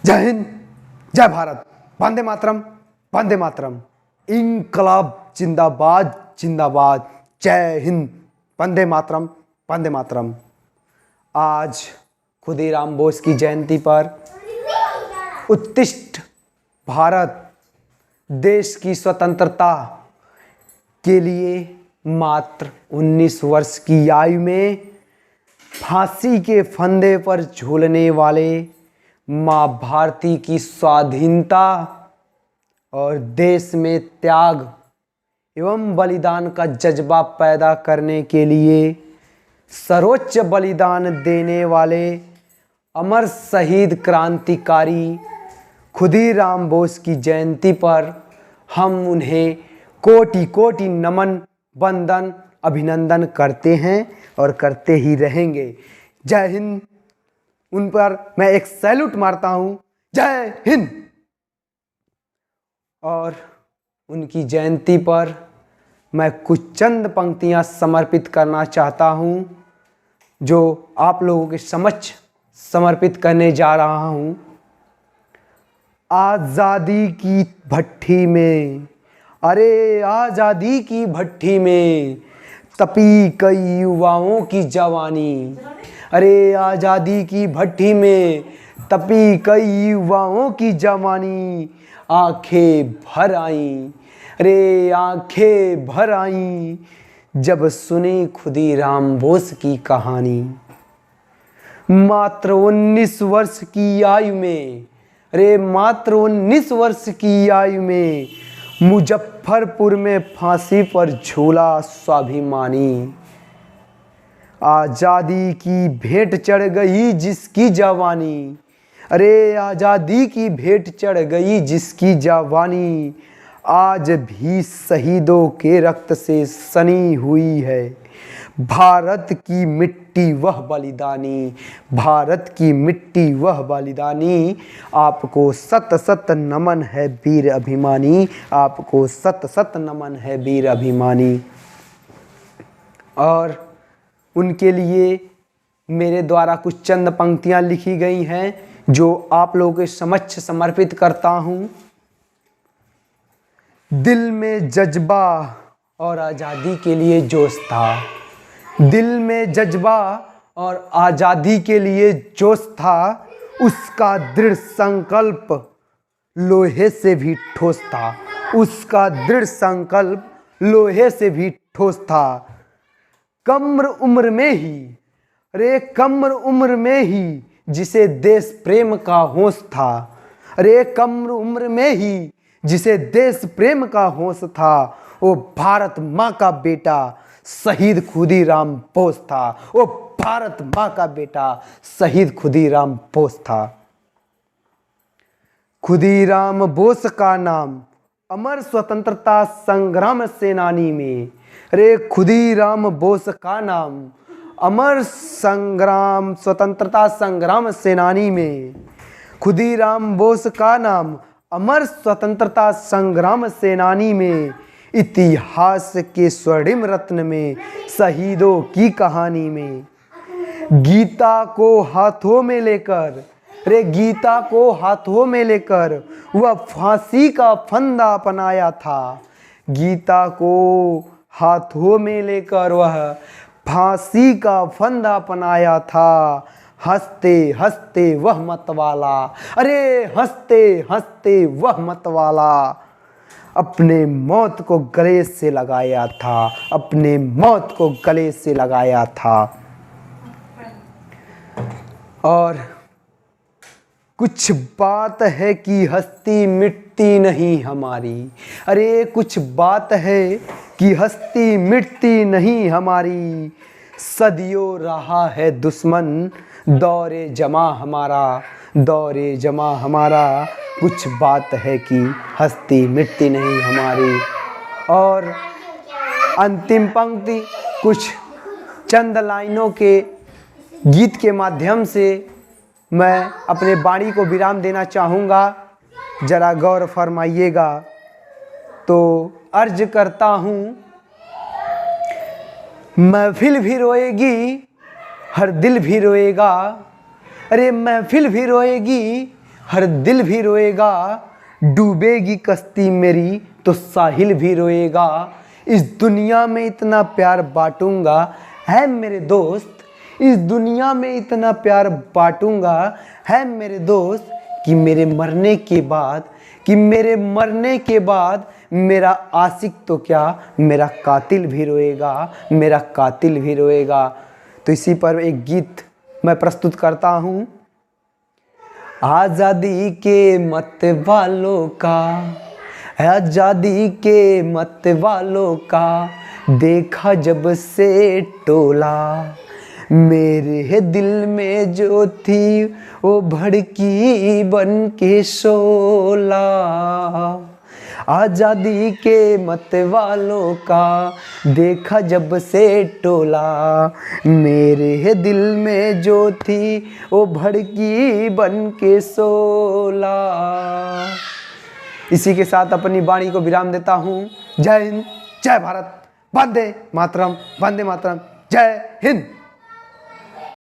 जय हिंद, जय भारत, वंदे मातरम, वंदे मातरम। इंकलाब जिंदाबाद, जिंदाबाद। जय हिंद, वंदे मातरम, वंदे मातरम। आज खुदीराम बोस की जयंती पर उत्तिष्ठ भारत देश की स्वतंत्रता के लिए मात्र 19 वर्ष की आयु में फांसी के फंदे पर झूलने वाले मां भारती की स्वाधीनता और देश में त्याग एवं बलिदान का जज्बा पैदा करने के लिए सर्वोच्च बलिदान देने वाले अमर शहीद क्रांतिकारी खुदीराम बोस की जयंती पर हम उन्हें कोटि कोटि नमन, वंदन, अभिनंदन करते हैं और करते ही रहेंगे। जय हिंद। उन पर मैं एक सैल्यूट मारता हूं। जय हिंद। और उनकी जयंती पर मैं कुछ चंद पंक्तियां समर्पित करना चाहता हूं, जो आप लोगों के समक्ष समर्पित करने जा रहा हूं। आज़ादी की भट्ठी में, अरे आज़ादी की भट्ठी में तपी कई युवाओं की जवानी। अरे आज़ादी की भट्ठी में तपी कई युवाओं की जवानी। आंखें भर आईं, अरे आंखें भर आईं जब सुनी खुदीराम बोस की कहानी। मात्र 19 वर्ष की आयु में, अरे मात्र 19 वर्ष की आयु में मुजफ्फरपुर में फांसी पर झूला स्वाभिमानी। आज़ादी की भेंट चढ़ गई जिसकी जवानी। अरे आज़ादी की भेंट चढ़ गई जिसकी जवानी। आज भी शहीदों के रक्त से सनी हुई है भारत की मिट्टी वह बलिदानी। भारत की मिट्टी वह बलिदानी। आपको सत सत नमन है वीर अभिमानी। आपको सत सत नमन है वीर अभिमानी। और उनके लिए मेरे द्वारा कुछ चंद पंक्तियां लिखी गई हैं, जो आप लोगों के समक्ष समर्पित करता हूं। दिल में जज्बा और आज़ादी के लिए जोश था। दिल में जज्बा और आज़ादी के लिए जोश था। उसका दृढ़ संकल्प लोहे से भी ठोस था। उसका दृढ़ संकल्प लोहे से भी ठोस था। कम उम्र में ही, अरे कम उम्र में ही जिसे देश प्रेम का होश था। अरे कम उम्र में ही जिसे देश प्रेम का होश था, वो भारत माँ का बेटा शहीद खुदीराम बोस था। वो भारत माँ का बेटा शहीद खुदीराम बोस था। खुदीराम बोस का नाम अमर स्वतंत्रता संग्राम सेनानी में, अरे खुदीराम बोस का नाम अमर संग्राम स्वतंत्रता संग्राम सेनानी में। खुदीराम बोस का नाम अमर स्वतंत्रता संग्राम सेनानी में। इतिहास के स्वर्णिम रत्न में, शहीदों की कहानी में। गीता को हाथों में लेकर, रे गीता को हाथों में लेकर वह फांसी का फंदा अपनाया था। गीता को हाथों में लेकर वह फांसी का फंदा अपनाया था। हंसते हंसते वह मतवाला, अरे हंसते हंसते वह मतवाला अपने मौत को गले से लगाया था। अपने मौत को गले से लगाया था। और कुछ बात है कि हस्ती मिटती नहीं हमारी। अरे कुछ बात है कि हस्ती मिटती नहीं हमारी। सदियों रहा है दुश्मन दौरे जमा हमारा। दौरे जमा हमारा। कुछ बात है कि हस्ती मिटती नहीं हमारी। और अंतिम पंक्ति कुछ चंद लाइनों के गीत के माध्यम से मैं अपने वाणी को विराम देना चाहूँगा। जरा गौर फरमाइएगा। तो अर्ज करता हूँ, महफिल भी रोएगी हर दिल भी रोएगा। अरे महफिल भी रोएगी हर दिल भी रोएगा, डूबेगी कश्ती मेरी तो साहिल भी रोएगा। इस दुनिया में इतना प्यार बांटूंगा है मेरे दोस्त, इस दुनिया में इतना प्यार बांटूंगा है मेरे दोस्त, कि मेरे मरने के बाद, कि मेरे मरने के बाद मेरा आशिक तो क्या, मेरा कातिल भी रोएगा, मेरा कातिल भी रोएगा। तो इसी पर एक गीत मैं प्रस्तुत करता हूँ। आज़ादी के मत वालों का, आज़ादी के मत वालों का देखा जब से टोला, मेरे दिल में जो थी वो भड़की बन के शोला। आज़ादी के मत वालों का देखा जब से टोला, मेरे दिल में जो थी वो भड़की बन के शोला। इसी के साथ अपनी वाणी को विराम देता हूँ। जय हिंद, जय भारत, वंदे मातरम, वंदे मातरम, जय हिंद।